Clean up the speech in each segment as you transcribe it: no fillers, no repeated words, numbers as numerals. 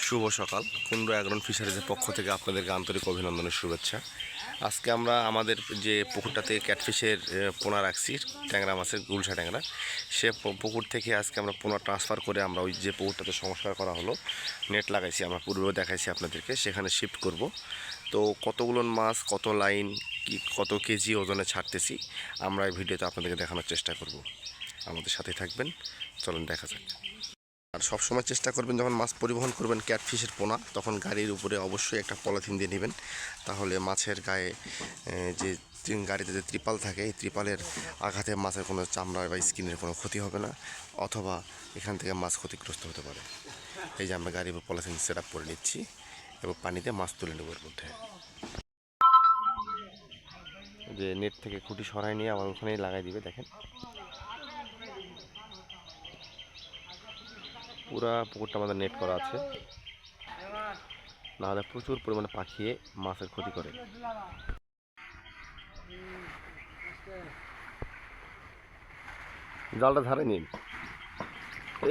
শুভ সকাল। কুন্ডু অ্যাগ্রন ফিশারিজের পক্ষ থেকে আপনাদেরকে আন্তরিক অভিনন্দনের শুভেচ্ছা। আজকে আমরা আমাদের যে পুকুরটাতে ক্যাটফিশের পোনা রাখছি, ট্যাংরা মাছের গুলশা ট্যাংরা, সে পুকুর থেকে আজকে আমরা পোনা ট্রান্সফার করে আমরা ওই যে পুকুরটাতে সংস্কার করা হলো, নেট লাগাইছি, আমরা পূর্বেও দেখাইছি আপনাদেরকে, সেখানে শিফট করব। তো কতগুলো মাছ, কত লাইন, কি কত কেজি ওজনে ছাড়তেছি আমরা এই ভিডিওতে আপনাদেরকে দেখানোর চেষ্টা করব। আমাদের সাথে থাকবেন, চলুন দেখা যাক। আর সবসময় চেষ্টা করবেন যখন মাছ পরিবহন করবেন ক্যাটফিশের পোনা, তখন গাড়ির উপরে অবশ্যই একটা পলিথিন দিয়ে নেবেন। তাহলে মাছের গায়ে যে গাড়িতে যে ত্রিপাল থাকে, এই ত্রিপালের আঘাতে মাছের কোনো চামড়া বা স্কিনের কোনো ক্ষতি হবে না, অথবা এখান থেকে মাছ ক্ষতিগ্রস্ত হতে পারে। এই যে আমরা গাড়ির উপর পলিথিন সেট আপ করে নিচ্ছি এবং পানিতে মাছ তুলে নেব এর মধ্যে। যে নেট থেকে খুঁটি সরাই নিয়ে আবার ওখানেই লাগাই দিবে, দেখেন পুরা পুকুরটা আমাদের নেট করা আছে, নাহলে প্রচুর পরিমাণে পাখিয়ে মাছের ক্ষতি করে। জালটা ধারে নিন।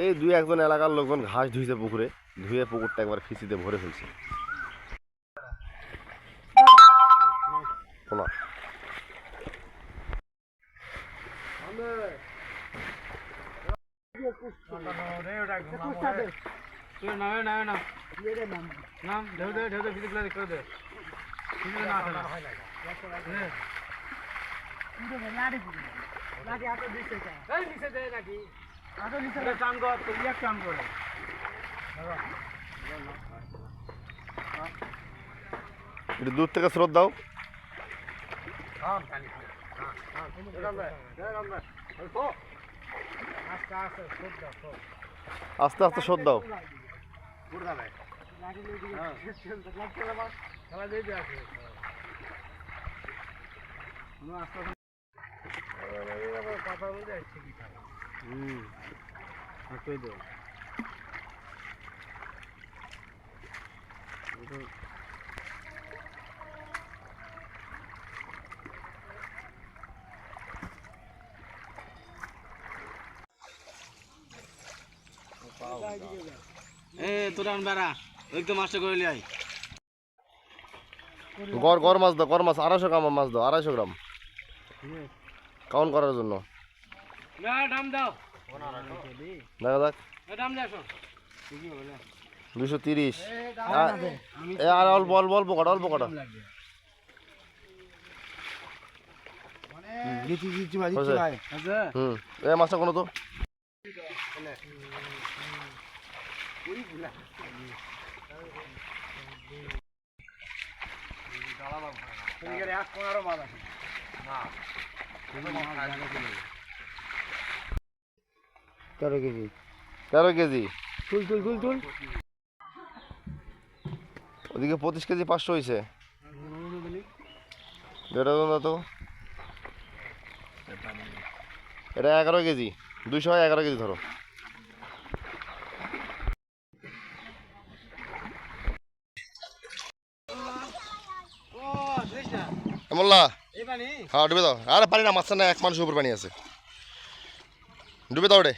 এই দুই একজন এলাকার লোকজন ঘাস ধুইছে পুকুরে, ধুয়ে পুকুরটা একবার ফিসিতে ভরে ফেলছে। একটু দূর থেকে স্রোত দাও। আস্তে আস্তে স্রোত দাও। গড় মাছ দাও, গড় মাছ 250 গ্রাম মাছ দাও, 250 গ্রাম কাউন্ট করার জন্য। দেখা যাক 230। আর অল্প অল্প অল্প কটা, অল্প কটা। এ মাছটা কোনো তো তেরো কেজি। ওদিকে 25 কেজি 500 হয়েছে। তো এটা 11 কেজি, 211 কেজি ধরো। মোল্লা, হ্যাঁ ডুবে দাও। আরে পানি না, মাছটা না, এক মানুষের উপর পানি আছে, ডুবে দাও ওটা।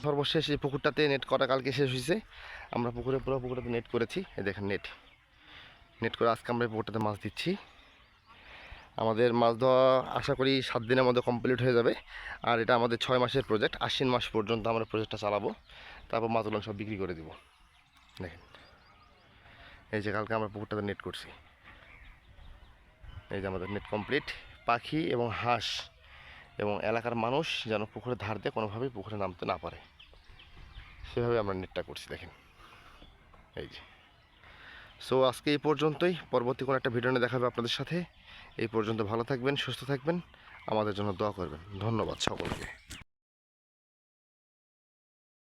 সর্বশেষ এই পুকুরটাতে নেট করা কালকে শেষ হয়েছে। আমরা পুরো পুকুরটাতে নেট করেছি, এই দেখেন নেট করে আজকে আমরা এই পুকুরটাতে মাছ দিচ্ছি। আমাদের মাছ ধোয়া আশা করি 7 দিনের মধ্যে কমপ্লিট হয়ে যাবে। আর এটা আমাদের 6 মাসের প্রজেক্ট, আশ্বিন মাস পর্যন্ত আমরা প্রজেক্টটা চালাবো, তারপর মাছগুলো সব বিক্রি করে দিব। দেখেন এই যে কালকে আমরা পুকুরটাতে নেট করছি, এই যে আমাদের নেট কমপ্লিট। পাখি এবং হাঁস এবং এলাকার মানুষ যেন পুকুরের ধার দিয়ে কোনোভাবেই পুকুরে নামতে না পারে, সেভাবে আমরা নেটটা করছি, দেখেন এই যে। সো আজকে এই পর্যন্তই, পরবর্তী কোনো একটা ভিডিও নিয়ে দেখাবে আপনাদের সাথে। এই পর্যন্ত ভালো থাকবেন, সুস্থ থাকবেন, আমাদের জন্য দোয়া করবেন। ধন্যবাদ সকলকে।